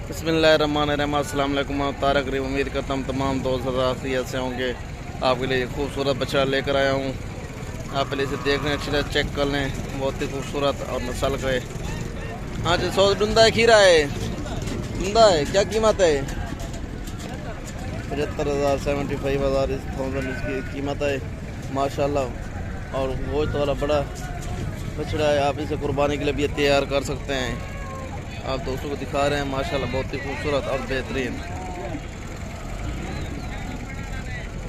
बिस्मिल्लाहिर्रहमानिर्रहीम। अस्सलाम वालेकुम। तारक करीब उम्मीद करता हूँ तमाम दोस्त हज़रात से होंगे। आपके लिए खूबसूरत बछड़ा लेकर आया हूँ। आप पहले इसे देख लें, अच्छी तरह चेक कर लें। बहुत ही खूबसूरत और नस्ल का है। हाँ जी, 100 डूंदा है, खीरा है, डूंदा है। क्या कीमत है? 75,000 75,000 इसकी कीमत है माशाल्लाह। और गोश्त वाला बड़ा बछड़ा है। आप इसे कुर्बानी के लिए भी तैयार कर सकते हैं। आप दोस्तों को दिखा रहे हैं माशाल्लाह, बहुत ही खूबसूरत और बेहतरीन।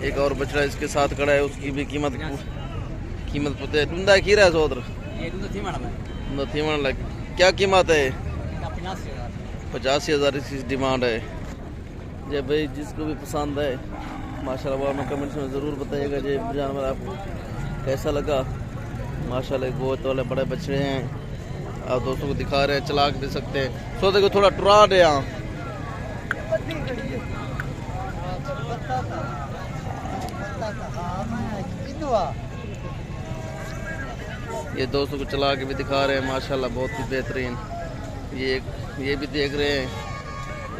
एक और बछड़ा इसके साथ खड़ा है, उसकी भी कीमत पता है। डूंदा है, खीरा है सोदर, क्या कीमत है? 85,000 इसकी डिमांड है। जी भाई, जिसको भी पसंद है माशाल्लाह वो हमें कमेंट्स में ज़रूर बताइएगा। जी जानवर आपको कैसा लगा? माशाल्लाह गोश्त वाले बड़े बछड़े हैं। आप दोस्तों को दिखा रहे हैं, चला के दे सकते हैं। सौदे को थोड़ा टुरा दे। यहाँ ये दोस्तों को चला के भी दिखा रहे हैं माशाल्लाह, बहुत ही बेहतरीन। ये भी देख रहे हैं,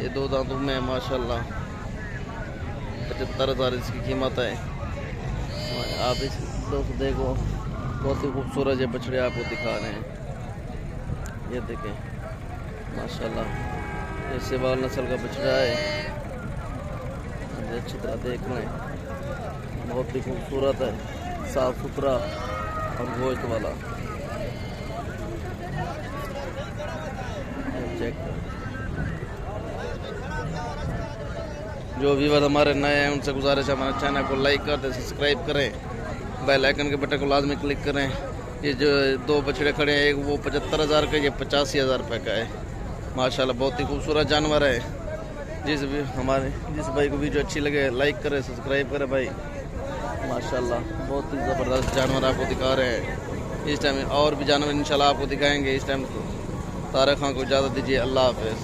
ये 2 दांतों में है माशाल्लाह। 75,000 इसकी कीमत है। आप इस दोस्त देखो, बहुत ही खूबसूरत ये बछड़े आपको दिखा रहे हैं। ये देखें माशाल्लाह, ये सेवाल नस्ल का बछड़ा है। अच्छी तरह देख लें, बहुत ही खूबसूरत है, साफ सुथरा और गोश्त वाला। चेक जो व्यूअर हमारे नए हैं उनसे गुजारिश है, हमारे चैनल को लाइक कर दें, सब्सक्राइब करें, बेल आइकन के बटन को लाजमी क्लिक करें। ये जो 2 बछड़े खड़े हैं, एक वो 75,000 का, ये 85,000 रुपये का है माशाल्लाह। बहुत ही खूबसूरत जानवर है। जिस भाई को वीडियो अच्छी लगे लाइक करें, सब्सक्राइब करें भाई। माशाल्लाह बहुत ही ज़बरदस्त जानवर आपको दिखा रहे हैं। इस टाइम और भी जानवर इंशाल्लाह आपको दिखाएंगे। इस टाइम तारक खान को इजाज़त दीजिए। अल्लाह हाफ़िज़।